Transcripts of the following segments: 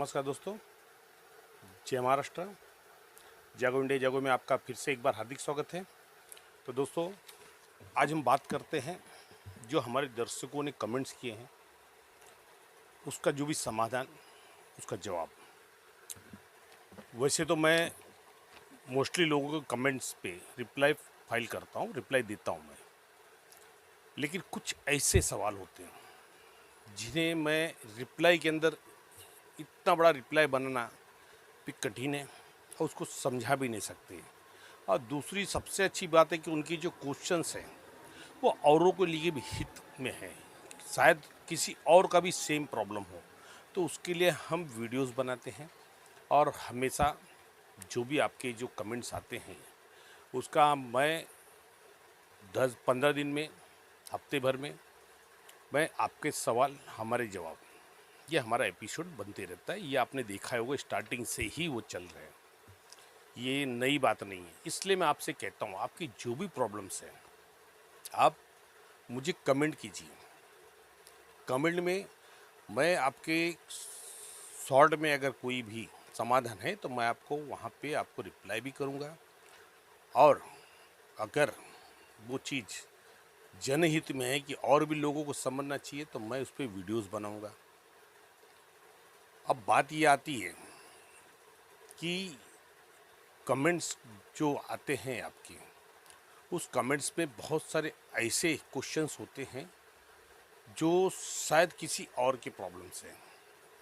नमस्कार दोस्तों, जय महाराष्ट्र। जागो इंडिया जागो में आपका फिर से एक बार हार्दिक स्वागत है। तो दोस्तों, आज हम बात करते हैं जो हमारे दर्शकों ने कमेंट्स किए हैं उसका जो भी समाधान, उसका जवाब। वैसे तो मैं मोस्टली लोगों के कमेंट्स पे रिप्लाई फाइल करता हूँ, रिप्लाई देता हूँ मैं, लेकिन कुछ ऐसे सवाल होते हैं जिन्हें मैं रिप्लाई के अंदर इतना बड़ा रिप्लाई बनाना भी कठिन है और उसको समझा भी नहीं सकते। और दूसरी सबसे अच्छी बात है कि उनकी जो क्वेश्चंस हैं वो औरों के लिए भी हित में है। शायद किसी और का भी सेम प्रॉब्लम हो, तो उसके लिए हम वीडियोस बनाते हैं और हमेशा जो भी आपके जो कमेंट्स आते हैं उसका मैं 10-15 दिन में, हफ्ते भर में मैं आपके सवाल हमारे जवाब, ये हमारा एपिसोड बनते रहता है। ये आपने देखा होगा, स्टार्टिंग से ही वो चल रहे हैं, ये नई बात नहीं है। इसलिए मैं आपसे कहता हूँ, आपकी जो भी प्रॉब्लम्स हैं आप मुझे कमेंट कीजिए। कमेंट में मैं आपके शॉर्ट में अगर कोई भी समाधान है तो मैं आपको वहाँ पे आपको रिप्लाई भी करूँगा, और अगर वो चीज़ जनहित में है कि और भी लोगों को समझना चाहिए तो मैं उस पर वीडियोज़ बनाऊँगा। अब बात ये आती है कि कमेंट्स जो आते हैं आपके, उस कमेंट्स में बहुत सारे ऐसे क्वेश्चंस होते हैं जो शायद किसी और के प्रॉब्लम से हैं,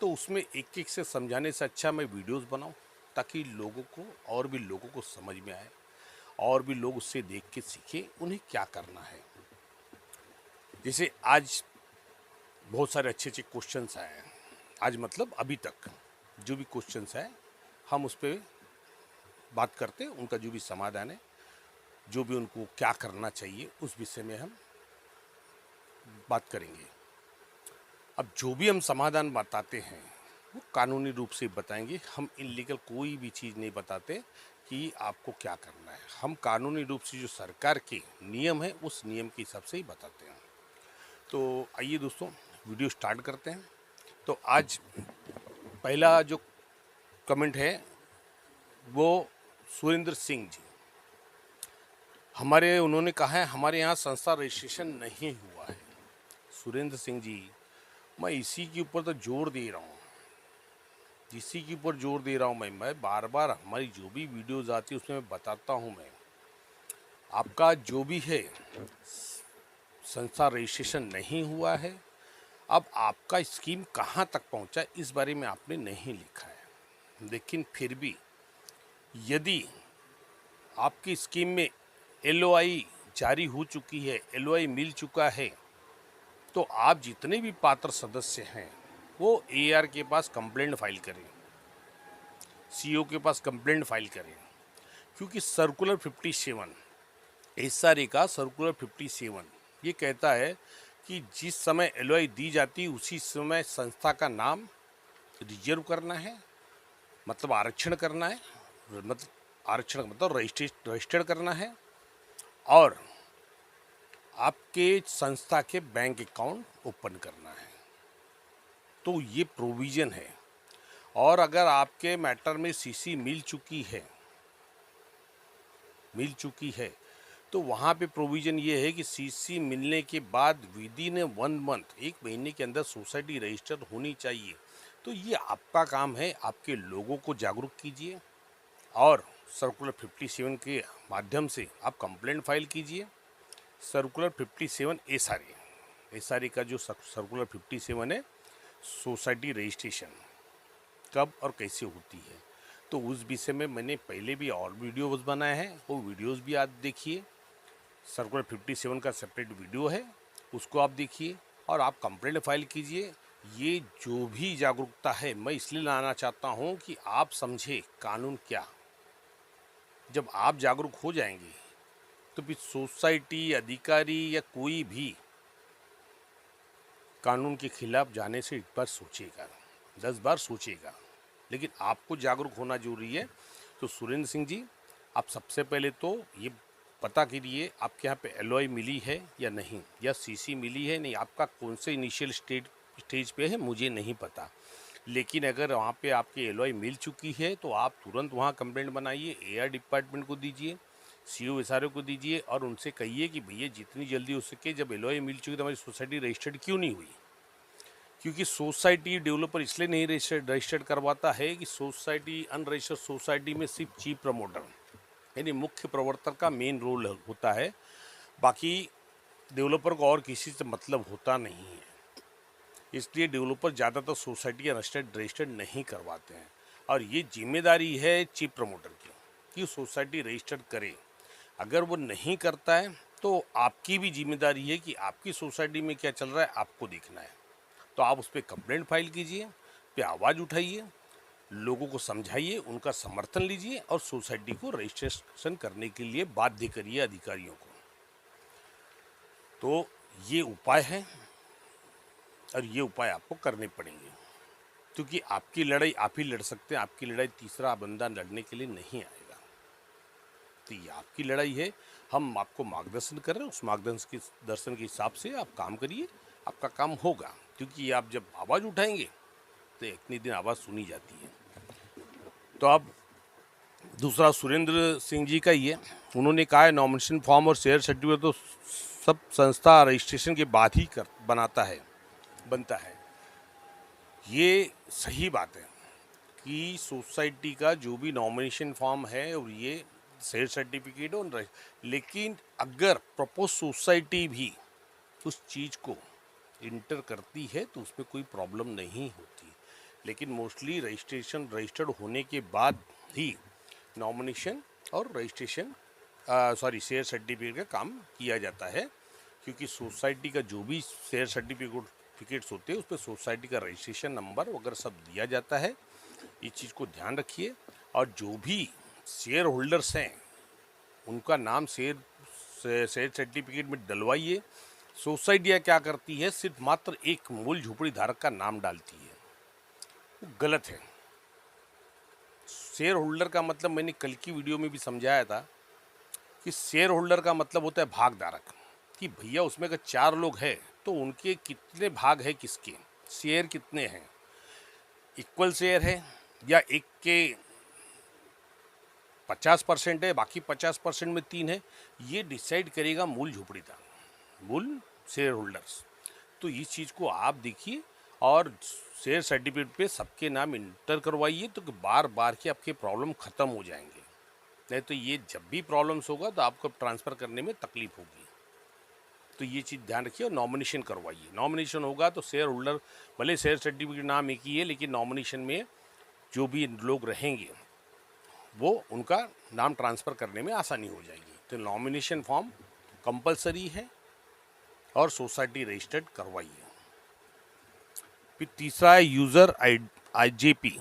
तो उसमें एक एक से समझाने से अच्छा मैं वीडियोस बनाऊं ताकि लोगों को और भी लोगों को समझ में आए और भी लोग उससे देख के सीखें उन्हें क्या करना है। जैसे आज बहुत सारे अच्छे अच्छे क्वेश्चंस आए हैं, आज मतलब अभी तक जो भी क्वेश्चंस आए हम उस पर बात करते हैं, उनका जो भी समाधान है, जो भी उनको क्या करना चाहिए उस विषय में हम बात करेंगे। अब जो भी हम समाधान बताते हैं वो कानूनी रूप से बताएंगे, हम इनलीगल कोई भी चीज़ नहीं बताते कि आपको क्या करना है। हम कानूनी रूप से जो सरकार के नियम है उस नियम के हिसाब से ही बताते हैं। तो आइए दोस्तों, वीडियो स्टार्ट करते हैं। तो आज पहला जो कमेंट है वो सुरेंद्र सिंह जी, उन्होंने कहा है हमारे यहाँ संस्था रजिस्ट्रेशन नहीं हुआ है। सुरेंद्र सिंह जी, मैं इसी के ऊपर तो जोर दे रहा हूँ, इसी के ऊपर जोर दे रहा हूँ। मैं बार बार हमारी जो भी वीडियोज़ आती है उसमें मैं बताता हूँ, मैं आपका जो भी है संस्था रजिस्ट्रेशन नहीं हुआ है। अब आपका स्कीम कहाँ तक पहुँचा इस बारे में आपने नहीं लिखा है, लेकिन फिर भी यदि आपकी स्कीम में एलओआई जारी हो चुकी है, एलओआई मिल चुका है, तो आप जितने भी पात्र सदस्य हैं वो एआर के पास कंप्लेंट फाइल करें, सीओ के पास कंप्लेंट फाइल करें। क्योंकि सर्कुलर 57 एसआरए का सर्कुलर 57 ये कहता है कि जिस समय एलओआई दी जाती है उसी समय संस्था का नाम रिजर्व करना है, मतलब आरक्षण करना है, मतलब आरक्षण मतलब रजिस्टर्ड करना है, और आपके संस्था के बैंक अकाउंट ओपन करना है। तो ये प्रोविज़न है। और अगर आपके मैटर में सीसी मिल चुकी है तो वहाँ पे प्रोविज़न ये है कि सीसी मिलने के बाद विदिन 1 मंथ, 1 महीने के अंदर सोसाइटी रजिस्टर होनी चाहिए। तो ये आपका काम है, आपके लोगों को जागरूक कीजिए और सर्कुलर 57 के माध्यम से आप कंप्लेंट फाइल कीजिए। सर्कुलर 57 एसआरए का जो सर्कुलर 57 है, सोसाइटी रजिस्ट्रेशन कब और कैसे होती है, तो उस विषय में मैंने पहले भी और वीडियोस बनाए हैं, वो वीडियोस भी आप देखिए। सर्कुलर 57 का सेपरेट वीडियो है, उसको आप देखिए और आप कंप्लेंट फाइल कीजिए। ये जो भी जागरूकता है मैं इसलिए लाना चाहता हूँ कि आप समझे कानून क्या। जब आप जागरूक हो जाएंगे तो फिर सोसाइटी, अधिकारी या कोई भी कानून के खिलाफ जाने से एक बार सोचेगा, 10 बार सोचेगा। लेकिन आपको जागरूक होना जरूरी है। तो सुरेंद्र सिंह जी, आप सबसे पहले तो ये पता कीजिए आपके यहाँ पे एलओआई मिली है या नहीं, या सीसी मिली है नहीं, आपका कौन से इनिशियल स्टेज पे है मुझे नहीं पता, लेकिन अगर वहाँ पे आपकी एलओआई मिल चुकी है तो आप तुरंत वहाँ कंप्लेंट बनाइए, एआर डिपार्टमेंट को दीजिए, सीओ एसआरओ को दीजिए और उनसे कहिए कि भैया जितनी जल्दी हो सके, जब एलओआई मिल चुकी तो हमारी सोसाइटी रजिस्टर्ड क्यों नहीं हुई। क्योंकि सोसाइटी डेवलपर इसलिए नहीं रजिस्टर्ड करवाता है कि सोसाइटी अनरजिस्टर्ड सोसाइटी में सिर्फ चीफ प्रमोटर यानी मुख्य प्रवर्तक का मेन रोल होता है, बाकी डेवलपर को और किसी से मतलब होता नहीं है। इसलिए डेवलपर ज़्यादातर सोसाइटी रजिस्टर्ड नहीं करवाते हैं और ये जिम्मेदारी है चीफ प्रमोटर की कि सोसाइटी रजिस्टर्ड करे। अगर वो नहीं करता है तो आपकी भी जिम्मेदारी है कि आपकी सोसाइटी में क्या चल रहा है आपको देखना है। तो आप उस पर कंप्लेंट फाइल कीजिए, पे आवाज़ उठाइए, लोगों को समझाइए, उनका समर्थन लीजिए और सोसाइटी को रजिस्ट्रेशन करने के लिए बाध्य करिए अधिकारियों को। तो ये उपाय है और ये उपाय आपको करने पड़ेंगे, क्योंकि आपकी लड़ाई आप ही लड़ सकते हैं, आपकी लड़ाई तीसरा बंदा लड़ने के लिए नहीं आएगा। तो ये आपकी लड़ाई है, हम आपको मार्गदर्शन कर रहे हैं, उस मार्गदर्शन के हिसाब से आप काम करिए, आपका काम होगा। क्योंकि आप जब आवाज़ उठाएंगे तो इतनी दिन आवाज़ सुनी जाती है। तो अब दूसरा सुरेंद्र सिंह जी का ही है, उन्होंने कहा है नॉमिनेशन फॉर्म और शेयर सर्टिफिकेट तो सब संस्था रजिस्ट्रेशन के बाद ही बनता है। ये सही बात है कि सोसाइटी का जो भी नॉमिनेशन फॉर्म है और ये शेयर सर्टिफिकेट और, लेकिन अगर प्रपोज सोसाइटी भी उस चीज़ को इंटर करती है तो उसमें कोई प्रॉब्लम नहीं होती। लेकिन मोस्टली रजिस्टर्ड होने के बाद ही नॉमिनेशन और रजिस्ट्रेशन शेयर सर्टिफिकेट का काम किया जाता है, क्योंकि सोसाइटी का जो भी शेयर सर्टिफिकेट्स होते हैं उस पर सोसाइटी का रजिस्ट्रेशन नंबर वगैरह सब दिया जाता है। इस चीज़ को ध्यान रखिए और जो भी शेयर होल्डर्स हैं उनका नाम शेयर सर्टिफिकेट में डलवाइए। सोसाइटियाँ क्या करती है, सिर्फ मात्र एक मूल झोपड़ी धारक का नाम डालती है, वो गलत है। शेयर होल्डर का मतलब मैंने कल की वीडियो में भी समझाया था कि शेयर होल्डर का मतलब होता है भागधारक, कि भैया उसमें अगर 4 लोग हैं तो उनके कितने भाग है, किसके शेयर कितने हैं, इक्वल शेयर है या एक के 50% है बाकी 50% में 3 है, ये डिसाइड करेगा मूल झोपड़ीदार, मूल शेयर होल्डर्स। तो इस चीज़ को आप देखिए और शेयर सर्टिफिकेट पे सबके नाम इंटर करवाइए, तो बार बार के आपके प्रॉब्लम ख़त्म हो जाएंगे। नहीं तो ये जब भी प्रॉब्लम्स होगा तो आपको ट्रांसफ़र करने में तकलीफ होगी। तो ये चीज़ ध्यान रखिए और नॉमिनेशन करवाइए। नॉमिनेशन होगा तो शेयर होल्डर भले शेयर सर्टिफिकेट नाम एक ही है, लेकिन नॉमिनेशन में जो भी लोग रहेंगे वो उनका नाम ट्रांसफ़र करने में आसानी हो जाएगी। तो नॉमिनेशन फॉर्म कंपलसरी है और सोसाइटी रजिस्टर्ड करवाइए। फिर तीसरा है यूज़र आईजेपी,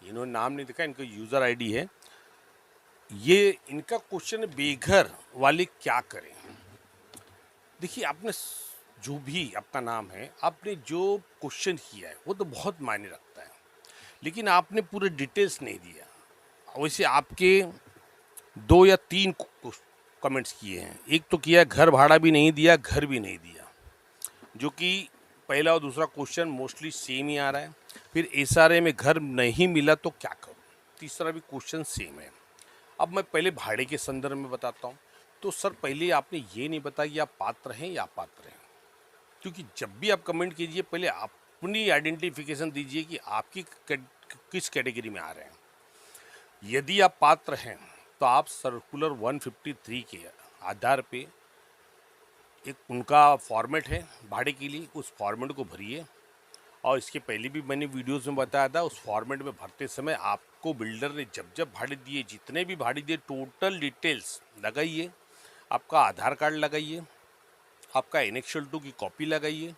इन्होंने नाम नहीं दिखा, इनका यूज़र आईडी है। ये इनका क्वेश्चन बेघर वाले क्या करें। देखिए, आपने जो भी आपका नाम है, आपने जो क्वेश्चन किया है वो तो बहुत मायने रखता है, लेकिन आपने पूरे डिटेल्स नहीं दिया। वैसे आपके 2 या 3 कमेंट्स किए हैं, एक तो किया घर भाड़ा भी नहीं दिया, घर भी नहीं दिया, जो कि पहला और दूसरा क्वेश्चन मोस्टली सेम ही आ रहा है। फिर एसआरए में घर नहीं मिला तो क्या करूं, तीसरा भी क्वेश्चन सेम है। अब मैं पहले भाड़े के संदर्भ में बताता हूं। तो सर, पहले आपने ये नहीं बताया कि आप पात्र हैं या अपात्र हैं, क्योंकि जब भी आप कमेंट कीजिए पहले अपनी आइडेंटिफिकेशन दीजिए कि आपकी किस कैटेगरी में आ रहे हैं। यदि आप पात्र हैं तो आप सर्कुलर 153 के आधार पे एक उनका फॉर्मेट है भाड़े के लिए, उस फॉर्मेट को भरिए। और इसके पहले भी मैंने वीडियोस में बताया था, उस फॉर्मेट में भरते समय आपको बिल्डर ने जब भाड़े दिए, जितने भी भाड़े दिए, टोटल डिटेल्स लगाइए। आपका आधार कार्ड लगाइए, आपका एनेक्शल 2 की कॉपी लगाइए,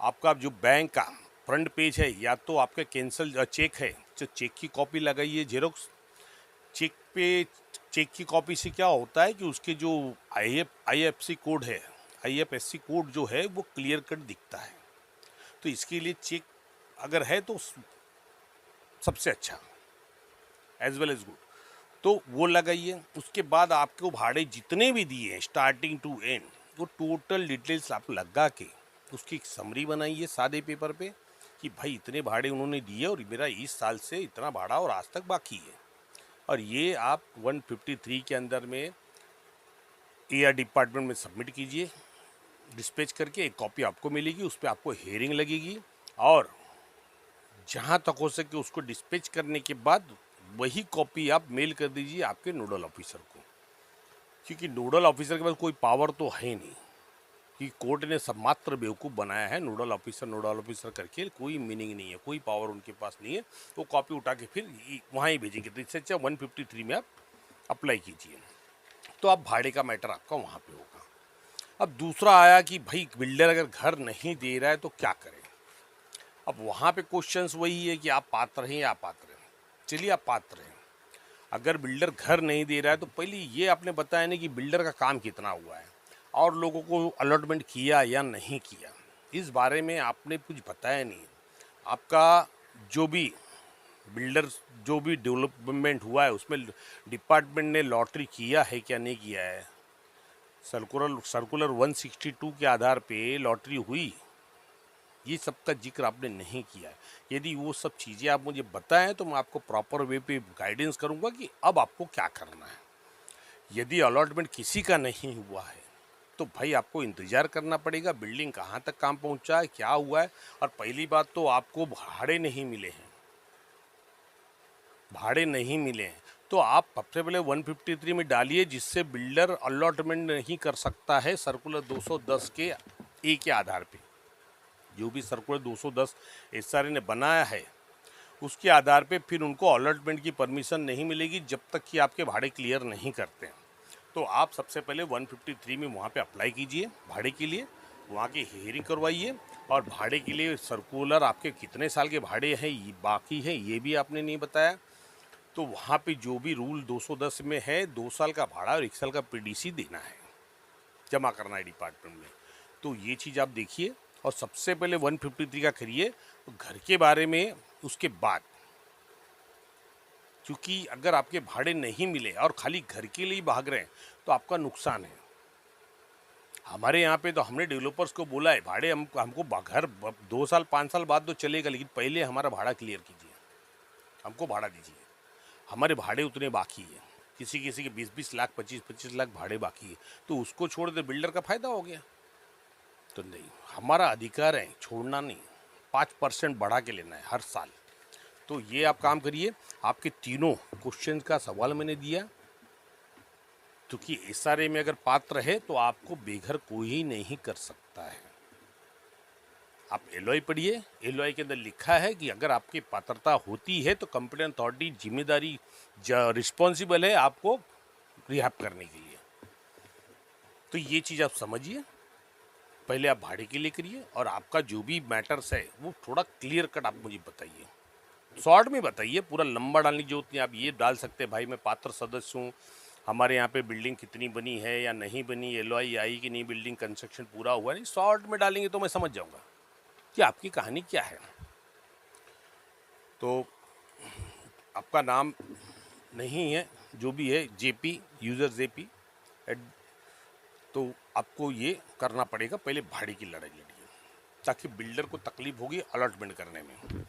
आपका जो बैंक का फ्रंट पेज है या तो आपका कैंसल चेक है तो चेक की कॉपी लगाइए, जेरोक्स। चेक की कॉपी से क्या होता है कि उसके जो IFSC कोड है, IFSC कोड जो है वो क्लियर कट दिखता है। तो इसके लिए चेक अगर है तो सबसे अच्छा, एज वेल एज गुड, तो वो लगाइए। उसके बाद आपको भाड़े जितने भी दिए हैं स्टार्टिंग टू एंड, वो टोटल डिटेल्स आप लगा के उसकी एक समरी बनाइए सादे पेपर पे कि भाई इतने भाड़े उन्होंने दिए और मेरा इस साल से इतना भाड़ा और आज तक बाकी है। और ये आप 153 के अंदर में एआर डिपार्टमेंट में सबमिट कीजिए, डिस्पैच करके एक कॉपी आपको मिलेगी, उस पर आपको हेयरिंग लगेगी और जहाँ तक हो सके उसको डिस्पैच करने के बाद वही कॉपी आप मेल कर दीजिए आपके नोडल ऑफिसर को, क्योंकि नोडल ऑफिसर के पास कोई पावर तो है नहीं कि कोर्ट ने सब मात्र बेवकूफ़ बनाया है। नोडल ऑफिसर करके कोई मीनिंग नहीं है, कोई पावर उनके पास नहीं है। वो कॉपी उठा के फिर वहाँ ही भेजेंगे। तो इससे अच्छा 153 में आप अप्लाई कीजिए, तो आप भाड़े का मैटर आपका वहाँ पे होगा। अब दूसरा आया कि भाई बिल्डर अगर घर नहीं दे रहा है तो क्या करें। अब वहाँ पे क्वेश्चंस वही है कि आप पात्र हैं या अपात्र हैं। चलिए आप पात्र हैं। अगर बिल्डर घर नहीं दे रहा है तो पहले ये आपने बताया नहीं कि बिल्डर का काम कितना हुआ है और लोगों को अलॉटमेंट किया या नहीं किया, इस बारे में आपने कुछ बताया नहीं। आपका जो भी बिल्डर जो भी डेवलपमेंट हुआ है उसमें डिपार्टमेंट ने लॉटरी किया है क्या नहीं किया है, सर्कुलर 162 के आधार पे लॉटरी हुई, ये सब का जिक्र आपने नहीं किया है। यदि वो सब चीज़ें आप मुझे बताएं तो मैं आपको प्रॉपर वे पे गाइडेंस करूंगा कि अब आपको क्या करना है। यदि अलॉटमेंट किसी का नहीं हुआ है तो भाई आपको इंतज़ार करना पड़ेगा, बिल्डिंग कहाँ तक काम पहुँचा है, क्या हुआ है। और पहली बात तो आपको भाड़े नहीं मिले हैं, भाड़े नहीं मिले हैं तो आप सबसे पहले 153 में डालिए, जिससे बिल्डर अलॉटमेंट नहीं कर सकता है सर्कुलर 210 के ए के आधार पे। जो भी सर्कुलर 210 एसआरए ने बनाया है उसके आधार पे फिर उनको अलॉटमेंट की परमिशन नहीं मिलेगी जब तक कि आपके भाड़े क्लियर नहीं करते हैं। तो आप सबसे पहले 153 में वहाँ पे अप्लाई कीजिए भाड़े के लिए, वहाँ की हियरिंग करवाइए और भाड़े के लिए सर्कुलर आपके कितने साल के भाड़े हैं ये बाकी है ये भी आपने नहीं बताया। तो वहाँ पे जो भी रूल 210 में है 2 साल का भाड़ा और 1 साल का पीडीसी देना है, जमा करना है डिपार्टमेंट में। तो ये चीज़ आप देखिए और सबसे पहले 153 का करिए घर के बारे में। उसके बाद क्योंकि अगर आपके भाड़े नहीं मिले और खाली घर के लिए भाग रहे हैं तो आपका नुकसान है। हमारे यहाँ पे तो हमने डेवलपर्स को बोला है भाड़े हमको घर 2 साल 5 साल बाद तो चलेगा, लेकिन पहले हमारा भाड़ा क्लियर कीजिए, हमको भाड़ा दीजिए। हमारे भाड़े उतने बाकी हैं, किसी किसी के 20-20 लाख 25-25 लाख भाड़े बाकी है, तो उसको छोड़ दे बिल्डर का फ़ायदा हो गया। तो नहीं, हमारा अधिकार है छोड़ना नहीं, 5% बढ़ा के लेना है हर साल। तो ये आप काम करिए। आपके तीनों क्वेश्चन का सवाल मैंने दिया, क्योंकि एसआरए में अगर पात्र है तो आपको बेघर कोई नहीं कर सकता है। आप एलओआई पढ़िए, एलओआई के अंदर लिखा है कि अगर आपकी पात्रता होती है तो कंप्लेंट अथॉरिटी जिम्मेदारी रिस्पॉन्सिबल है आपको रिहाब करने के लिए। तो ये चीज़ आप समझिए। पहले आप भाड़े के लिए करिए और आपका जो भी मैटर्स है वो थोड़ा क्लियर कट आप मुझे बताइए, शॉर्ट में बताइए, पूरा लंबा डालने की जरूरत नहीं। आप ये डाल सकते हैं भाई मैं पात्र सदस्य हूँ, हमारे यहाँ पे बिल्डिंग कितनी बनी है या नहीं बनी, एलओआई आई कि नहीं, बिल्डिंग कंस्ट्रक्शन पूरा हुआ नहीं। शॉर्ट में डालेंगे तो मैं समझ जाऊँगा कि आपकी कहानी क्या है। तो आपका नाम नहीं है, जो भी है जेपी, यूज़र जेपी, तो आपको ये करना पड़ेगा, पहले भाड़े की लड़ाई लड़िए ताकि बिल्डर को तकलीफ होगी अलॉटमेंट करने में।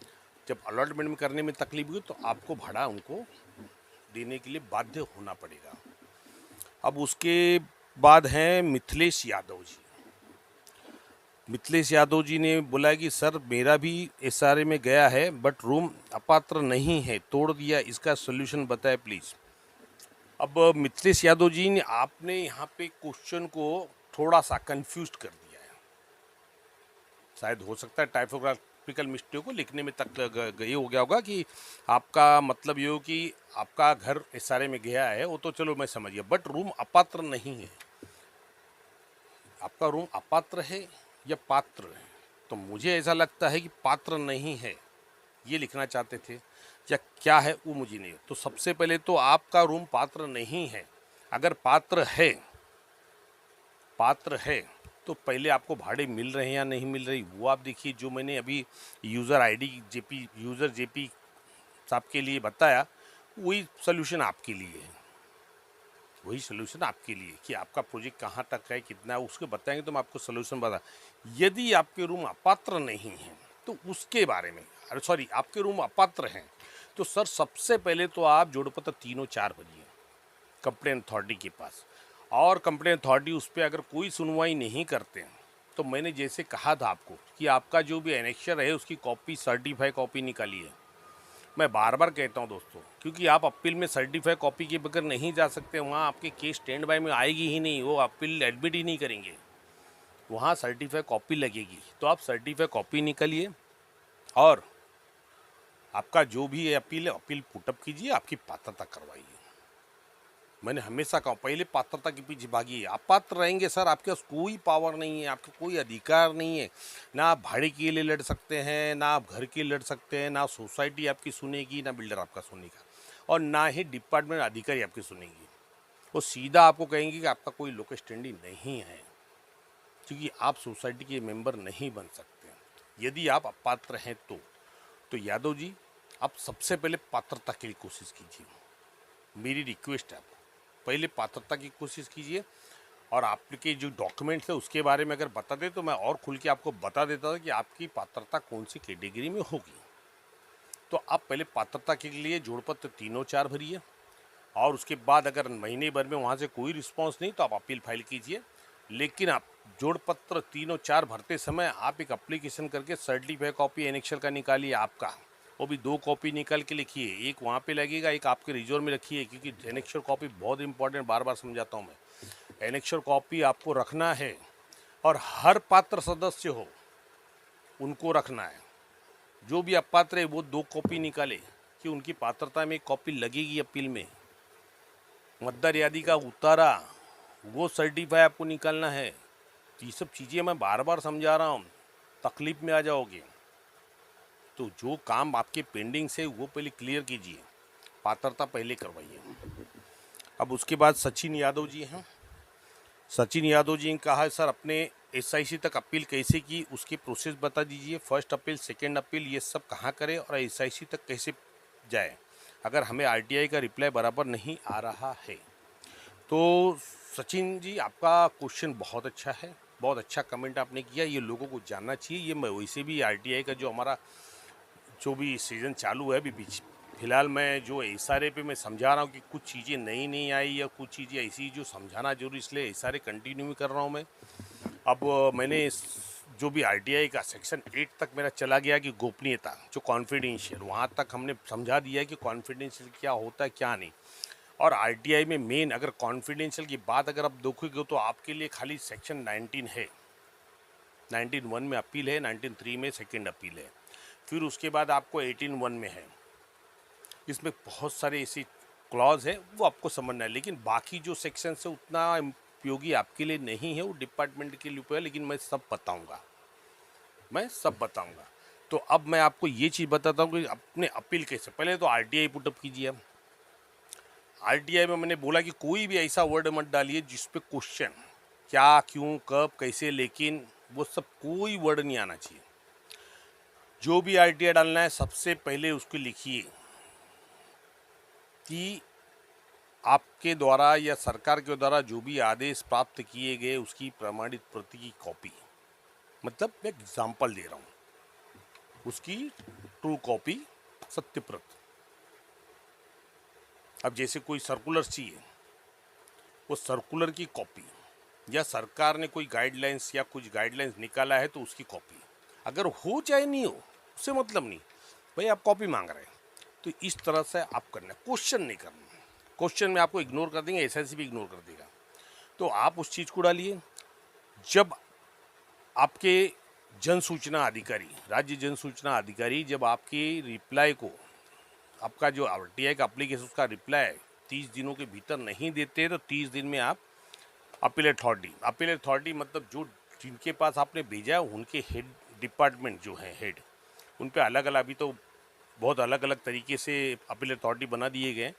जब अलॉटमेंट में करने में तकलीफ हुई तो आपको भाड़ा उनको देने के लिए बाध्य होना पड़ेगा। अब उसके बाद हैं मिथिलेश यादव जी। मिथिलेश यादव जी ने बोला कि सर मेरा भी एसआरए में गया है बट रूम अपात्र नहीं है, तोड़ दिया, इसका सोल्यूशन बताएं प्लीज़। अब मिथिलेश यादव जी ने आपने यहाँ पे क्वेश्चन को थोड़ा सा कंफ्यूज कर दिया है। शायद हो सकता है टाइपोग्राफिकल मिस्टेक को लिखने में तक ये हो गया होगा कि आपका मतलब ये हो कि आपका घर एसआरए में गया है, वो तो चलो मैं समझ गया, बट रूम अपात्र नहीं है। आपका रूम अपात्र है या पात्र है? तो मुझे ऐसा लगता है कि पात्र नहीं है ये लिखना चाहते थे, या क्या है वो मुझे नहीं। तो सबसे पहले तो आपका रूम पात्र नहीं है। अगर पात्र है तो पहले आपको भाड़े मिल रहे हैं या नहीं मिल रही वो आप देखिए। जो मैंने अभी यूज़र जेपी साहब के लिए बताया वही सोल्यूशन आपके लिए है, वही सोल्यूशन आपके लिए कि आपका प्रोजेक्ट कहाँ तक है, कितना है, उसको बताएंगे तो मैं आपको सोल्यूशन बता। यदि आपके रूम अपात्र नहीं है तो उसके बारे में, अरे सॉरी, आपके रूम अपात्र हैं तो सर सबसे पहले तो आप जोड़पत्र 3-4 भरिए कंप्लेंट अथॉरिटी के पास। और कंप्लेंट अथॉरिटी उस पर अगर कोई सुनवाई नहीं करते हैं तो मैंने जैसे कहा था आपको कि आपका जो भी एनेक्चर है उसकी कॉपी, सर्टिफाई कॉपी निकालिए। मैं बार बार कहता हूं दोस्तों, क्योंकि आप अपील में सर्टिफाई कॉपी के बगैर नहीं जा सकते, वहाँ आपके केस स्टैंड बाय में आएगी ही नहीं, वो अपील एडमिट ही नहीं करेंगे, वहाँ सर्टिफाई कॉपी लगेगी। तो आप सर्टिफाई कॉपी निकालिए और आपका जो भी अपील है अपील पुटअप कीजिए, आपकी पात्रता करवाइए। मैंने हमेशा कहा पहले पात्रता के पीछे भागिए। अपात्र रहेंगे सर, आपके पास कोई पावर नहीं है, आपके कोई अधिकार नहीं है, ना आप भाड़े के लिए लड़ सकते हैं, ना आप घर के लिए लड़ सकते हैं, ना सोसाइटी आपकी सुनेगी, ना बिल्डर आपका सुनेगा, और ना ही डिपार्टमेंट अधिकारी आपकी सुनेगी। वो सीधा आपको कहेंगे कि आपका कोई लोकल स्टैंडिंग नहीं है, क्योंकि आप सोसाइटी के मेंबर नहीं बन सकते यदि आप अपात्र हैं तो यादव जी, आप सबसे पहले पात्रता के लिए कोशिश कीजिए। मेरी रिक्वेस्ट है आपको, पहले पात्रता की कोशिश कीजिए, और आपके जो डॉक्यूमेंट्स है उसके बारे में अगर बता दें तो मैं और खुल के आपको बता देता था कि आपकी पात्रता कौन सी कैटेगरी में होगी। तो आप पहले पात्रता के लिए जोड़पत्र 3-4 भरिए, और उसके बाद अगर महीने भर में वहाँ से कोई रिस्पांस नहीं तो आप अपील फाइल कीजिए। लेकिन आप जोड़पत्र 3-4 भरते समय आप एक एप्लीकेशन करके सर्टिफाई कॉपी एनेक्चर का निकालिए आपका, वो भी 2 कॉपी निकाल के लिखिए, एक वहाँ पे लगेगा, एक आपके रिजर्व में रखिए, क्योंकि एनेक्चर कॉपी बहुत इंपॉर्टेंट, बार बार समझाता हूँ मैं। एनेक्चर कॉपी आपको रखना है, और हर पात्र सदस्य हो उनको रखना है। जो भी अपात्र है वो 2 कॉपी निकाले कि उनकी पात्रता में एक कॉपी लगेगी अपील में। मतदार यादी का उतारा, वो सर्टिफाई आपको निकालना है। ये सब चीज़ें मैं बार बार समझा रहा हूँ, तकलीफ में आ जाओगे। तो जो काम आपके पेंडिंग से वो पहले क्लियर कीजिए, पात्रता पहले करवाइए। अब उसके बाद सचिन यादव जी हैं। सचिन यादव जी ने कहा है सर अपने एसआईसी तक अपील कैसे की, उसकी प्रोसेस बता दीजिए। फर्स्ट अपील, सेकेंड अपील, ये सब कहाँ करें और एसआईसी तक कैसे जाए अगर हमें आरटीआई का रिप्लाई बराबर नहीं आ रहा है। तो सचिन जी, आपका क्वेश्चन बहुत अच्छा है, बहुत अच्छा कमेंट आपने किया, ये लोगों को जानना चाहिए। ये मैं वैसे भी आरटीआई का जो हमारा जो भी सीज़न चालू है अभी बीच फिलहाल मैं जो एसआरए पे मैं समझा रहा हूँ कि कुछ चीज़ें नई नहीं आई या कुछ चीज़ें ऐसी जो समझाना जरूरी, इसलिए एसआरए कंटिन्यू कर रहा हूँ मैं। अब मैंने जो भी आरटीआई का सेक्शन 8 तक मेरा चला गया कि गोपनीयता, जो कॉन्फिडेंशियल, वहाँ तक हमने समझा दिया है कि कॉन्फिडेंशियल क्या होता है क्या नहीं। और आरटीआई में मेन अगर कॉन्फिडेंशियल की बात अगर आप देखोगे तो आपके लिए खाली सेक्शन 19 है, 19(1) में अपील है, 19(3) में सेकेंड अपील है, फिर उसके बाद आपको 18(1) में है। इसमें बहुत सारे ऐसे क्लॉज है, वो आपको समझना है, लेकिन बाकी जो सेक्शन है उतना उपयोगी आपके लिए नहीं है, वो डिपार्टमेंट के लिए उपयोग है। लेकिन मैं सब बताऊंगा, मैं सब बताऊंगा। तो अब मैं आपको ये चीज़ बताता हूँ कि अपने अपील कैसे, पहले तो आरटीआई पुटअप कीजिए। आरटीआई में मैंने बोला कि कोई भी ऐसा वर्ड मत डालिए जिस पे क्वेश्चन, क्या, क्यों, कब, कैसे, लेकिन, वो सब कोई वर्ड नहीं आना चाहिए। जो भी आरटीआई डालना है सबसे पहले उसको लिखिए कि आपके द्वारा या सरकार के द्वारा जो भी आदेश प्राप्त किए गए उसकी प्रमाणित प्रति की कॉपी, मतलब मैं एग्जाम्पल दे रहा हूँ, उसकी ट्रू कॉपी, सत्यप्रत। अब जैसे कोई सर्कुलर चाहिए, वो सर्कुलर की कॉपी, या सरकार ने कोई गाइडलाइंस या कुछ गाइडलाइंस निकाला है तो उसकी कॉपी, अगर हो चाहे नहीं हो उससे मतलब नहीं, भाई आप कॉपी मांग रहे हैं तो इस तरह से आप करना, क्वेश्चन नहीं करना। क्वेश्चन में आपको इग्नोर कर देंगे, एसआईसी भी इग्नोर कर देगा, तो आप उस चीज़ को डालिए। जब आपके जन सूचना अधिकारी, राज्य जन सूचना अधिकारी जब आपके रिप्लाई को, आपका जो आरटीआई का एप्लीकेशन उसका रिप्लाई 30 दिनों के भीतर नहीं देते तो 30 दिन में आप अपील अथॉरिटी मतलब जो जिनके पास आपने भेजा है उनके हेड डिपार्टमेंट जो है हेड, उन पे अलग अलग, अभी तो बहुत अलग अलग तरीके से अपील अथॉरिटी बना दिए गए,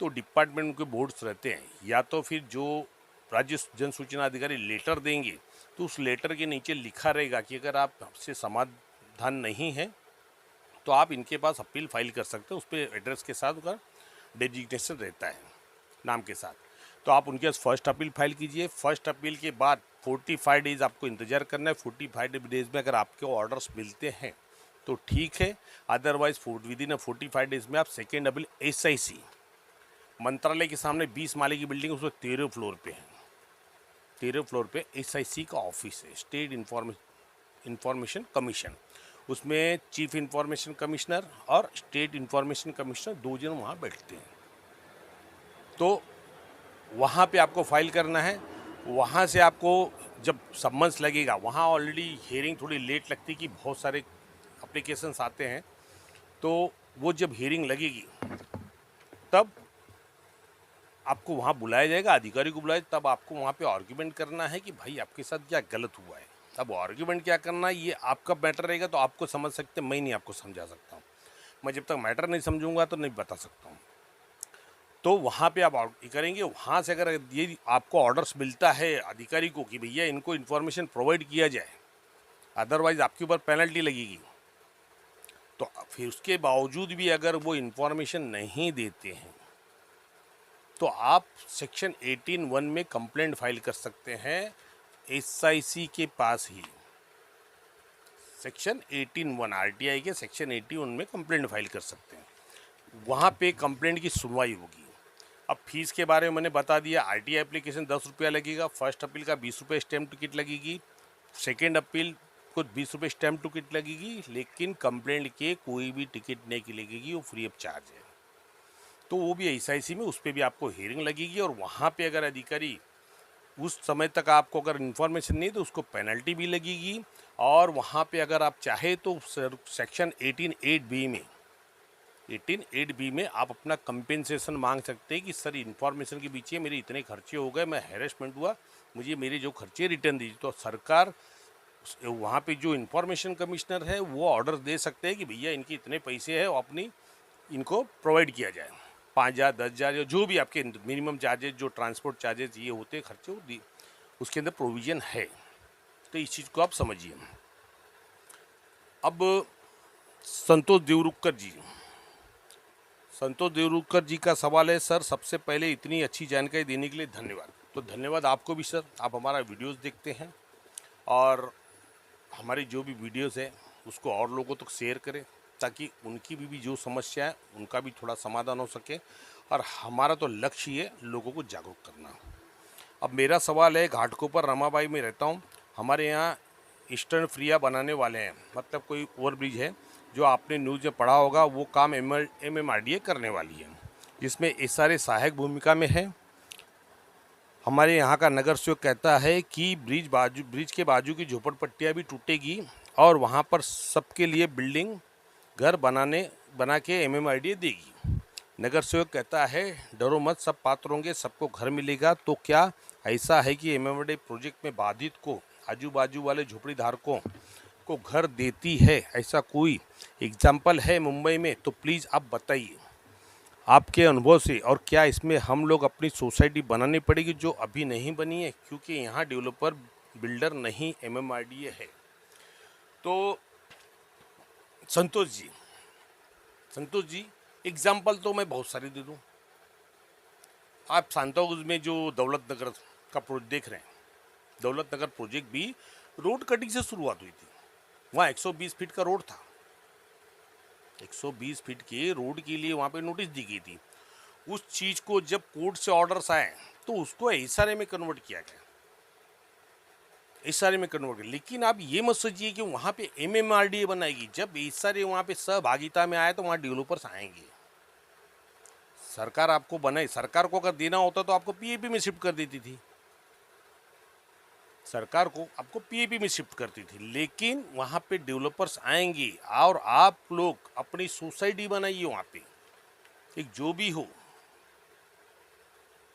तो डिपार्टमेंट के बोर्ड्स रहते हैं, या तो फिर जो राज्य जन सूचना अधिकारी लेटर देंगे तो उस लेटर के नीचे लिखा रहेगा कि अगर आप आपसे समाधान नहीं है तो आप इनके पास अपील फाइल कर सकते हैं, उस पर एड्रेस के साथ उनका डेजिग्नेशन रहता है, नाम के साथ। तो आप उनके पास फर्स्ट अपील फाइल कीजिए। फर्स्ट अपील के बाद 45 डेज़ आपको इंतज़ार करना है। 45 डेज़ में अगर आपके ऑर्डर्स मिलते हैं तो ठीक है, अदरवाइज विद इन 45 डेज में आप सेकेंड अपील SIC मंत्रालय के सामने 20 माले की बिल्डिंग, उसमें 13 फ्लोर पे है, 13 फ्लोर पे SIC का ऑफिस है, स्टेट इंफॉर्मेशन कमीशन। उसमें चीफ इंफॉर्मेशन कमिश्नर और स्टेट इंफॉर्मेशन कमिश्नर 2 जन वहाँ बैठते हैं। तो वहाँ पे आपको फाइल करना है। वहाँ से आपको जब सम्मन्स लगेगा, वहाँ ऑलरेडी हियरिंग थोड़ी लेट लगती है कि बहुत सारे एप्लीकेशंस आते हैं, तो वो जब हियरिंग लगेगी तब आपको वहाँ बुलाया जाएगा, अधिकारी को बुलाया, तब आपको वहाँ पे आर्ग्यूमेंट करना है कि भाई आपके साथ क्या गलत हुआ है। अब आर्ग्यूमेंट क्या करना है ये आपका मैटर रहेगा, तो आपको समझ सकते, मैं नहीं आपको समझा सकता हूँ। मैं जब तक मैटर नहीं समझूंगा तो नहीं बता सकता हूँ। तो वहाँ पे आप करेंगे। वहाँ से अगर ये आपको ऑर्डर्स मिलता है अधिकारी को कि भैया इनको इन्फॉर्मेशन प्रोवाइड किया जाए, अदरवाइज आपके ऊपर पेनल्टी लगेगी, तो फिर उसके बावजूद भी अगर वो इन्फॉर्मेशन नहीं देते हैं तो आप सेक्शन 18(1) में कंप्लेंट फाइल कर सकते हैं SIC के पास ही। सेक्शन 18(1) RTI के सेक्शन 81 में कंप्लेंट फाइल कर सकते हैं। वहाँ पे कंप्लेंट की सुनवाई होगी। अब फीस के बारे में मैंने बता दिया। RTI एप्लीकेशन 10 रुपया लगेगा, फर्स्ट अपील का 20 रुपये स्टैम्प टिकट लगेगी, सेकेंड अपील को 20 रुपये स्टैम्प टिकट लगेगी, लेकिन कंप्लेंट के कोई भी टिकट नहीं लगेगी, वो फ्री ऑफ चार्ज है। तो वो भी SIC में, उस पर भी आपको हियरिंग लगेगी, और वहाँ पे अगर अधिकारी उस समय तक आपको अगर इन्फॉर्मेशन नहीं तो उसको पेनल्टी भी लगेगी। और वहाँ पे अगर आप चाहे तो सेक्शन 18(8)B में 18(8)B में आप अपना कंपेंसेशन मांग सकते हैं कि सर इन्फॉर्मेशन के पीछे मेरे इतने खर्चे हो गए, मैं हैरेसमेंट हुआ, मुझे मेरे जो खर्चे रिटर्न दीजिए। तो सरकार वहाँ पे जो इन्फॉर्मेशन कमिश्नर है वो ऑर्डर दे सकते हैं कि भैया इनके इतने पैसे हैं, अपनी इनको प्रोवाइड किया जाए, 5,000 10,000 या जो भी आपके मिनिमम चार्जेज, जो ट्रांसपोर्ट चार्जेज ये होते हैं खर्चे, वो उसके अंदर प्रोविज़न है। तो इस चीज़ को आप समझिए। अब संतोष देवरुखकर जी का सवाल है, सर सबसे पहले इतनी अच्छी जानकारी देने के लिए धन्यवाद। तो धन्यवाद आपको भी सर, आप हमारा वीडियोस देखते हैं और हमारी जो भी वीडियोस है उसको और लोगों तक शेयर करें, ताकि उनकी भी जो समस्या है उनका भी थोड़ा समाधान हो सके। और हमारा तो लक्ष्य ही है लोगों को जागरूक करना। अब मेरा सवाल है, घाटकोपर रमाबाई में रहता हूँ, हमारे यहाँ ईस्टर्न फ्रिया बनाने वाले हैं, मतलब कोई ओवरब्रिज है जो आपने न्यूज़ में पढ़ा होगा, वो काम MMRDA करने वाली है, जिसमें SRA सहायक भूमिका में है। हमारे यहाँ का नगर सेवक कहता है कि ब्रिज के बाजू की झोपड़पट्टियाँ भी टूटेगी और वहाँ पर सबके लिए बिल्डिंग घर बना के MMRDA देगी। नगर सेवक कहता है डरो मत, सब पात्र होंगे, सबको घर मिलेगा। तो क्या ऐसा है कि MMRDA प्रोजेक्ट में बाधित को आजू बाजू वाले झोपड़ी धारकों को घर देती है? ऐसा कोई एग्जाम्पल है मुंबई में? तो प्लीज़ आप बताइए आपके अनुभव से। और क्या इसमें हम लोग अपनी सोसाइटी बनानी पड़ेगी जो अभी नहीं बनी है, क्योंकि यहाँ डेवलपर बिल्डर नहीं MMRDA है। तो संतोष जी एग्जाम्पल तो मैं बहुत सारे दे दूँ। आप सांताक्रूज में जो दौलत नगर का प्रोजेक्ट देख रहे हैं, दौलत नगर प्रोजेक्ट भी रोड कटिंग से शुरुआत हुई थी। वहाँ 120 फीट का रोड था, 120 फीट के रोड के लिए वहाँ पे नोटिस दी गई थी। उस चीज़ को जब कोर्ट से ऑर्डर्स आए तो उसको SRA में कन्वर्ट किया गया, SRA में कन्वर्ट किया। लेकिन आप ये मत सोचिए कि वहाँ पे MMRDA बनाएगी। जब SRA वहाँ पे सहभागिता में आए तो वहाँ डेवलपर्स आएंगे। सरकार आपको बनाए, सरकार को अगर देना होता तो आपको PAP में शिफ्ट कर देती थी, सरकार को आपको PAP में शिफ्ट करती थी। लेकिन वहाँ पे डेवलपर्स आएंगे और आप लोग अपनी सोसाइटी बनाइए, वहाँ पे एक जो भी हो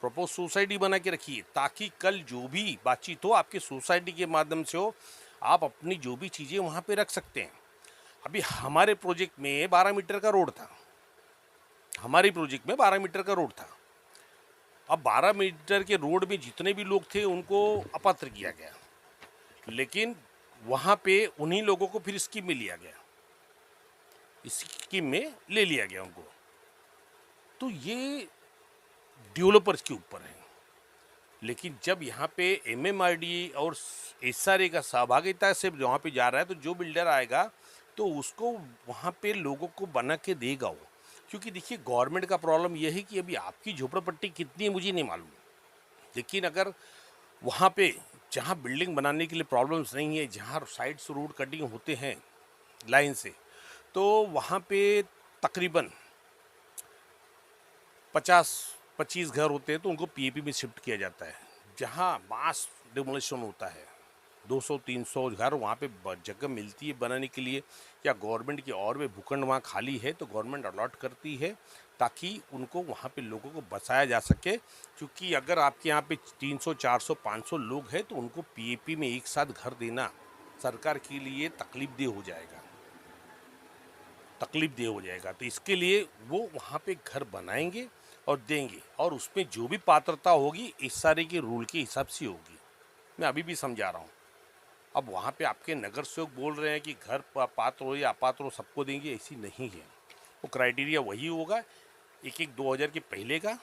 प्रपोज सोसाइटी बना के रखिए, ताकि कल जो भी बातचीत हो आपके सोसाइटी के माध्यम से हो, आप अपनी जो भी चीज़ें वहाँ पे रख सकते हैं। अभी हमारे प्रोजेक्ट में 12 मीटर का रोड था, हमारे प्रोजेक्ट में 12 मीटर का रोड था। अब 12 मीटर के रोड में जितने भी लोग थे उनको अपात्र किया गया, लेकिन वहाँ पे उन्हीं लोगों को फिर स्कीम में लिया गया, स्कीम में ले लिया गया उनको। तो ये डेवलपर्स के ऊपर है। लेकिन जब यहाँ पे MMRDA और SRA का सहभागिता से वहाँ पे जा रहा है, तो जो बिल्डर आएगा तो उसको वहाँ पे लोगों को बना के देगा वो। क्योंकि देखिए गवर्नमेंट का प्रॉब्लम ये है कि अभी आपकी झोपड़पट्टी कितनी है मुझे नहीं मालूम, लेकिन अगर वहाँ पे जहाँ बिल्डिंग बनाने के लिए प्रॉब्लम्स नहीं है, जहाँ साइड्स रोड कटिंग होते हैं लाइन से, तो वहाँ पे तकरीबन 50-25 घर होते हैं तो उनको पीएपी में शिफ्ट किया जाता है। जहाँ मास डिमोलिशन होता है 200-300 घर वहाँ पे जगह मिलती है बनाने के लिए, या गवर्नमेंट की और भी भूखंड वहाँ खाली है तो गवर्नमेंट अलॉट करती है ताकि उनको वहाँ पे लोगों को बसाया जा सके। क्योंकि अगर आपके यहाँ पे 300-400-500 लोग हैं तो उनको पीएपी में एक साथ घर देना सरकार के लिए तकलीफ देह हो जाएगा। तो इसके लिए वो वहाँ पे घर बनाएंगे और देंगे, और उसमें जो भी पात्रता होगी इस सारे के रूल के हिसाब से होगी। मैं अभी भी समझा रहा हूँ। अब वहाँ पे आपके नगर सेवक बोल रहे हैं कि घर पात्र हो या अपात्र हो सबको देंगे, ऐसी नहीं है। वो क्राइटेरिया वही होगा 1-1-2000 के पहले का,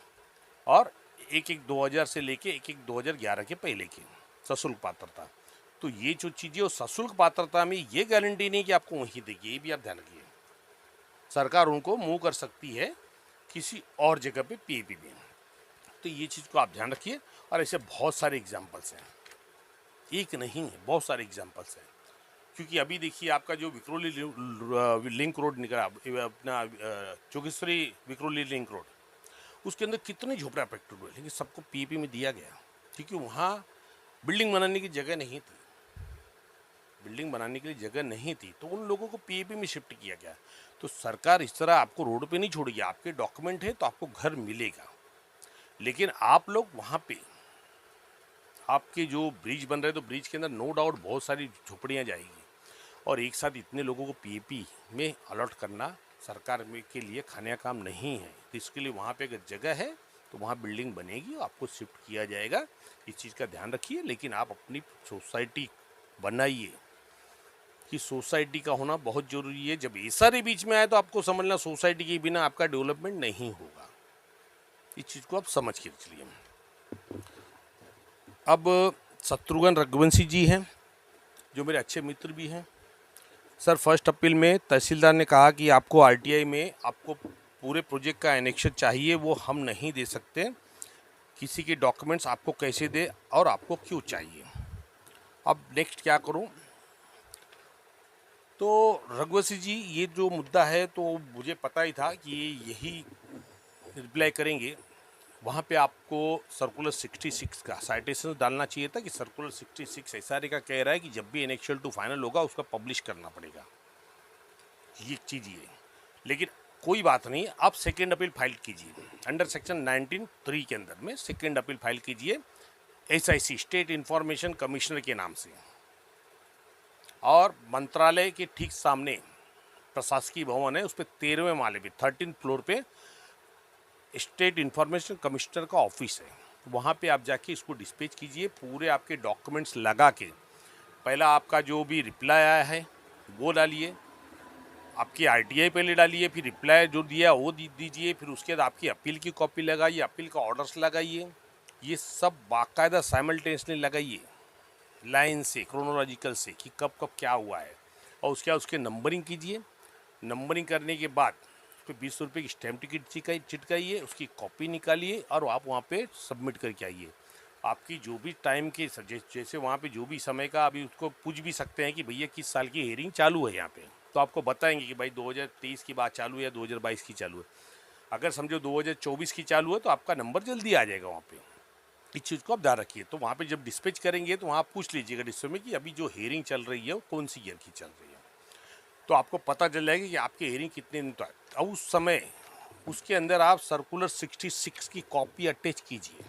और 1-1-2000 से लेके 1-1-2011 के पहले की सशुल्क पात्रता। तो ये जो चीज़ें और सशुल्क पात्रता में ये गारंटी नहीं कि आपको वहीं देगी, ये भी आप ध्यान रखिए। सरकार उनको मूव कर सकती है किसी और जगह पे पीएपी में। तो ये चीज़ को आप ध्यान रखिए। और ऐसे बहुत सारे एग्जाम्पल्स हैं, एक नहीं है, बहुत सारे एग्जाम्पल्स हैं। क्योंकि अभी देखिए आपका जो विक्रोली लिंक रोड निकला अपना जोगेश्वरी विक्रोली लिंक रोड, उसके अंदर कितने झोपड़े अफेक्टेड हुए, लेकिन सबको पीएपी में दिया गया क्योंकि वहाँ बिल्डिंग बनाने की जगह नहीं थी। बिल्डिंग बनाने के लिए जगह नहीं थी तो उन लोगों को पीएपी में शिफ्ट किया गया। तो सरकार इस तरह आपको रोड पे नहीं छोड़ेगी, आपके डॉक्यूमेंट है तो आपको घर मिलेगा। लेकिन आप लोग वहाँ पे आपके जो ब्रिज बन रहे हैं तो ब्रिज के अंदर नो डाउट बहुत सारी झोपड़ियाँ जाएगी, और एक साथ इतने लोगों को पीएपी में अलॉट करना सरकार में के लिए खाने का काम नहीं है। तो इसके लिए वहाँ पे अगर जगह है तो वहाँ बिल्डिंग बनेगी, आपको शिफ्ट किया जाएगा। इस चीज़ का ध्यान रखिए। लेकिन आप अपनी सोसाइटी बनाइए कि सोसाइटी का होना बहुत ज़रूरी है। जब ये सारे बीच में आए तो आपको समझना सोसाइटी के बिना आपका डेवलपमेंट नहीं होगा। इस चीज़ को आप समझ के चलिए। अब शत्रुघ्न रघुवंशी जी हैं जो मेरे अच्छे मित्र भी हैं। सर, फर्स्ट अपील में तहसीलदार ने कहा कि आपको आरटीआई में आपको पूरे प्रोजेक्ट का एनेक्शन चाहिए, वो हम नहीं दे सकते। किसी के डॉक्यूमेंट्स आपको कैसे दे और आपको क्यों चाहिए। अब नेक्स्ट क्या करूं? तो रघुवंशी जी, ये जो मुद्दा है तो मुझे पता ही था कि यही रिप्लाई करेंगे। वहाँ पे आपको सर्कुलर 66 का साइटेशन डालना चाहिए था कि सर्कुलर 66 एसआरए का कह रहा है कि जब भी एनेक्शियल टू फाइनल होगा उसका पब्लिश करना पड़ेगा। ये एक चीज़ ये, लेकिन कोई बात नहीं, आप सेकेंड अपील फाइल कीजिए अंडर सेक्शन 19(3) के अंदर में सेकेंड अपील फाइल कीजिए एसआईसी स्टेट इंफॉर्मेशन कमिश्नर के नाम से। और मंत्रालय के ठीक सामने प्रशासकीय भवन है, उस पर 13वें माले पे 13th फ्लोर पे स्टेट इंफॉर्मेशन कमिश्नर का ऑफिस है। वहाँ पे आप जाके इसको डिस्पैच कीजिए, पूरे आपके डॉक्यूमेंट्स लगा के। पहला आपका जो भी रिप्लाई आया है वो डालिए, आपकी आरटीआई पहले डालिए, फिर रिप्लाई जो दिया वो दीजिए, फिर उसके बाद आपकी अपील की कॉपी लगाइए, अपील का ऑर्डर्स लगाइए। ये सब बाकायदा साइमल्टेनियसली लगाइए लाइन से, क्रोनोलॉजिकल से कि कब कब क्या हुआ है। और उसके बाद उसके नंबरिंग कीजिए। नंबरिंग करने के बाद उस पर 20 रुपये की स्टैम्प टिकट चिटकाइए, उसकी कॉपी निकालिए और आप वहाँ पे सबमिट करके आइए। आपकी जो भी टाइम के जैसे वहाँ पे जो भी समय का, अभी उसको पूछ भी सकते हैं कि भैया किस साल की हेयरिंग चालू है यहाँ पे, तो आपको बताएंगे कि भाई 2023 की बात चालू है या 2022 की चालू है। अगर समझो 2024 की चालू है तो आपका नंबर जल्दी आ जाएगा वहाँ पे। इस चीज़ को आप ध्यान रखिए। तो वहाँ पे जब डिस्पैच करेंगे तो वहाँ पूछ लीजिएगा डिस्पैच में कि अभी जो हेयरिंग चल रही है वो कौन सी ईयर की चल रही है, तो आपको पता चल जाएगा कि आपकी हेयरिंग कितने दिन तक। और उस समय उसके अंदर आप सर्कुलर 66 की कॉपी अटैच कीजिए,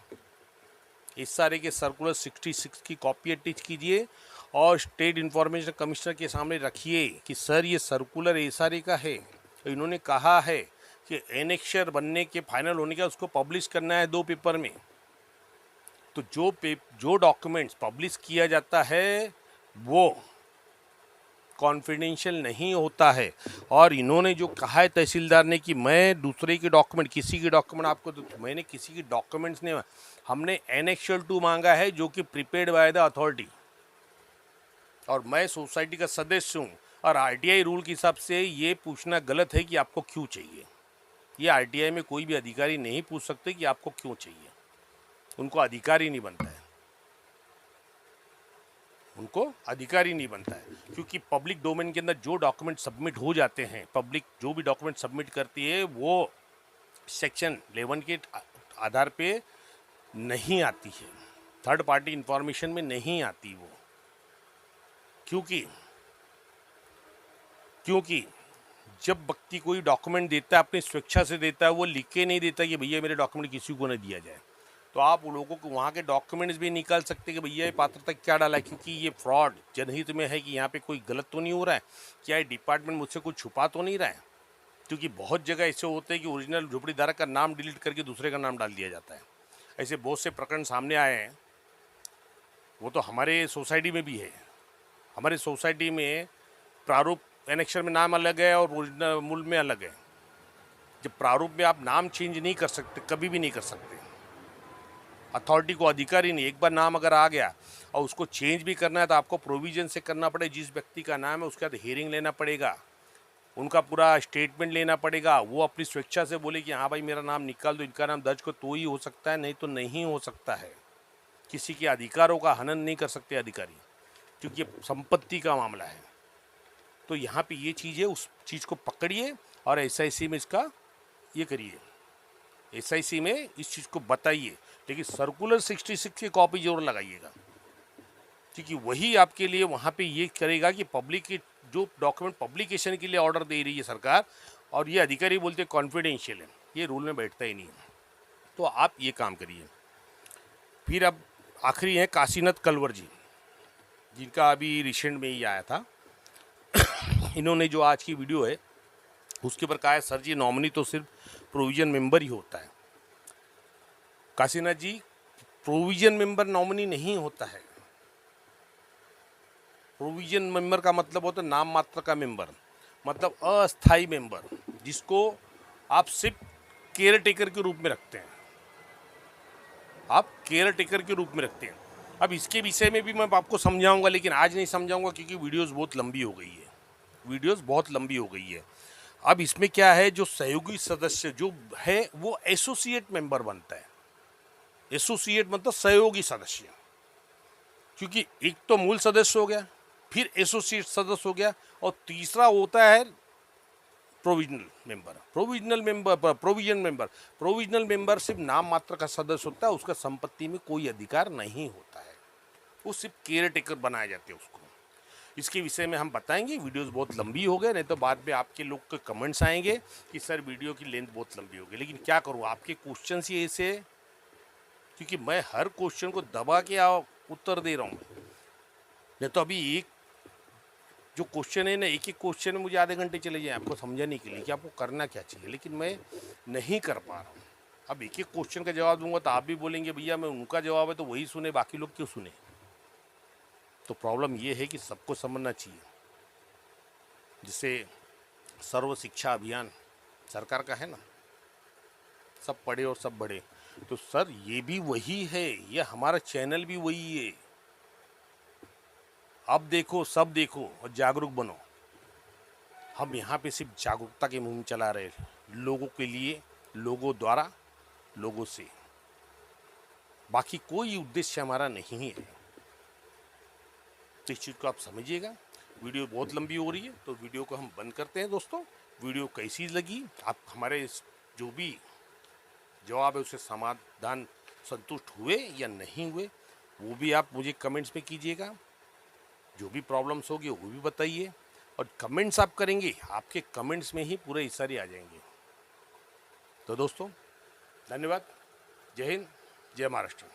इस सारे के सर्कुलर 66 की कॉपी अटैच कीजिए और स्टेट इंफॉर्मेशन कमिश्नर के सामने रखिए कि सर ये सर्कुलर एसआरए का है, तो इन्होंने कहा है कि एनेक्शर बनने के फाइनल होने का उसको पब्लिश करना है 2 पेपर में। तो जो डॉक्यूमेंट्स पब्लिश किया जाता है वो कॉन्फिडेंशियल नहीं होता है। और इन्होंने जो कहा है तहसीलदार ने कि मैं दूसरे के डॉक्यूमेंट, किसी के डॉक्यूमेंट आपको, मैंने किसी की डॉक्यूमेंट्स नहीं, हमने एनेक्शियल 2 मांगा है जो कि प्रीपेड बाय द अथॉरिटी, और मैं सोसाइटी का सदस्य हूँ। और आरटीआई रूल के हिसाब से ये पूछना गलत है कि आपको क्यों चाहिए। ये आरटीआई में कोई भी अधिकारी नहीं पूछ सकते कि आपको क्यों चाहिए, उनको अधिकारी नहीं बनता है, उनको अधिकारी नहीं बनता है, क्योंकि पब्लिक डोमेन के अंदर जो डॉक्यूमेंट सबमिट हो जाते हैं, पब्लिक जो भी डॉक्यूमेंट सबमिट करती है वो सेक्शन 11 के आधार पे नहीं आती है, थर्ड पार्टी इंफॉर्मेशन में नहीं आती वो, क्योंकि जब व्यक्ति कोई डॉक्यूमेंट देता है अपनी स्वेच्छा से देता है, वो लिख के नहीं देता कि भैया मेरे डॉक्यूमेंट किसी को न दिया जाए। तो आप लोगों को वहाँ के डॉक्यूमेंट्स भी निकाल सकते कि भैया ये पात्रता क्या डाला है, क्योंकि ये फ्रॉड जनहित में है कि यहाँ पे कोई गलत तो नहीं हो रहा है, क्या ये डिपार्टमेंट मुझसे कुछ छुपा तो नहीं रहा है। क्योंकि बहुत जगह ऐसे होते हैं कि ओरिजिनल झोपड़ी धारक का नाम डिलीट करके दूसरे का नाम डाल दिया जाता है। ऐसे बहुत से प्रकरण सामने आए हैं, वो तो हमारे सोसाइटी में भी है। हमारे सोसाइटी में प्रारूप एनेक्शन में नाम अलग है और ओरिजिनल मूल में अलग है। जब प्रारूप में आप नाम चेंज नहीं कर सकते, कभी भी नहीं कर सकते, अथॉरिटी को अधिकारी नहीं, एक बार नाम अगर आ गया और उसको चेंज भी करना है तो आपको प्रोविजन से करना पड़ेगा। जिस व्यक्ति का नाम है उसके बाद हियरिंग लेना पड़ेगा, उनका पूरा स्टेटमेंट लेना पड़ेगा, वो अपनी स्वेच्छा से बोले कि हाँ भाई मेरा नाम निकाल दो, इनका नाम दर्ज करो, तो ही हो सकता है, नहीं तो नहीं हो सकता है। किसी के अधिकारों का हनन नहीं कर सकते अधिकारी, क्योंकि ये संपत्ति का मामला है। तो यहाँ पे ये चीज़ है, उस चीज़ को पकड़िए और एसआईसी में इसका ये करिए, एसआईसी में इस चीज़ को बताइए, लेकिन सर्कुलर 66 की कॉपी जरूर लगाइएगा, क्योंकि वही आपके लिए वहाँ पे ये करेगा कि पब्लिक के जो डॉक्यूमेंट पब्लिकेशन के लिए ऑर्डर दे रही है सरकार और ये अधिकारी बोलते हैं कॉन्फिडेंशियल है, ये रूल में बैठता ही नहीं है। तो आप ये काम करिए। फिर अब आखिरी है काशीनाथ कलवर जी, जिनका अभी रिसेंट में ही आया था। इन्होंने जो आज की वीडियो है उसके ऊपर कहा है सर जी नॉमिनी तो सिर्फ प्रोविजन मेंबर ही होता है। काशीनाथ जी, प्रोविजन मेंबर नॉमिनी नहीं होता है। प्रोविजन मेंबर का मतलब होता है नाम मात्र का मेंबर, मतलब अस्थाई मेंबर, जिसको आप सिर्फ केयर टेकर के रूप में रखते हैं, आप केयर टेकर के रूप में रखते हैं। अब इसके विषय में भी मैं आपको समझाऊंगा, लेकिन आज नहीं समझाऊंगा क्योंकि वीडियोस बहुत लंबी हो गई है, वीडियोस बहुत लंबी हो गई है। अब इसमें क्या है, जो सहयोगी सदस्य जो है वो एसोसिएट मेंबर बनता है। एसोसिएट मतलब सहयोगी सदस्य, क्योंकि एक तो मूल सदस्य हो गया, फिर एसोसिएट सदस्य हो गया, और तीसरा होता है प्रोविजनल मेंबर। प्रोविजनल मेंबर सिर्फ नाम मात्र का सदस्य होता है, उसका संपत्ति में कोई अधिकार नहीं होता है, वो सिर्फ केयर टेकर बनाए जाते हैं उसको। इसके विषय में हम बताएंगे, वीडियोस बहुत लंबी हो गए, नहीं तो बाद में आपके लोग के कमेंट्स आएंगे कि सर वीडियो की लेंथ बहुत लंबी हो गई। लेकिन क्या करूँ, आपके क्वेश्चन ही ऐसे, क्योंकि मैं हर क्वेश्चन को दबा के उत्तर दे रहा हूँ। नहीं तो अभी एक जो क्वेश्चन है ना, एक एक क्वेश्चन में मुझे आधे घंटे चले जाए आपको समझाने के लिए कि आपको करना क्या चाहिए, लेकिन मैं नहीं कर पा रहा हूँ। अब एक एक क्वेश्चन का जवाब दूंगा तो आप भी बोलेंगे भैया मैं उनका जवाब है तो वही सुने, बाकी लोग क्यों सुने। तो प्रॉब्लम ये है कि सबको समझना चाहिए। जिसे सर्व शिक्षा अभियान सरकार का है ना, सब पढ़े और सब बढ़े, तो सर ये भी वही है, ये हमारा चैनल भी वही है। अब देखो, सब देखो और जागरूक बनो। हम यहाँ पे सिर्फ जागरूकता की मुहिम चला रहे हैं, लोगों के लिए, लोगों द्वारा, लोगों से, बाकी कोई उद्देश्य हमारा नहीं है। तो इस चीज़ को आप समझिएगा। वीडियो बहुत लंबी हो रही है तो वीडियो को हम बंद करते हैं। दोस्तों, वीडियो कैसी लगी, आप हमारे जो भी जवाब है उससे समाधान संतुष्ट हुए या नहीं हुए, वो भी आप मुझे कमेंट्स में कीजिएगा। जो भी प्रॉब्लम्स होगी वो भी बताइए, और कमेंट्स आप करेंगे, आपके कमेंट्स में ही पूरे इशारे आ जाएंगे। तो दोस्तों, धन्यवाद। जय हिंद, जय महाराष्ट्र।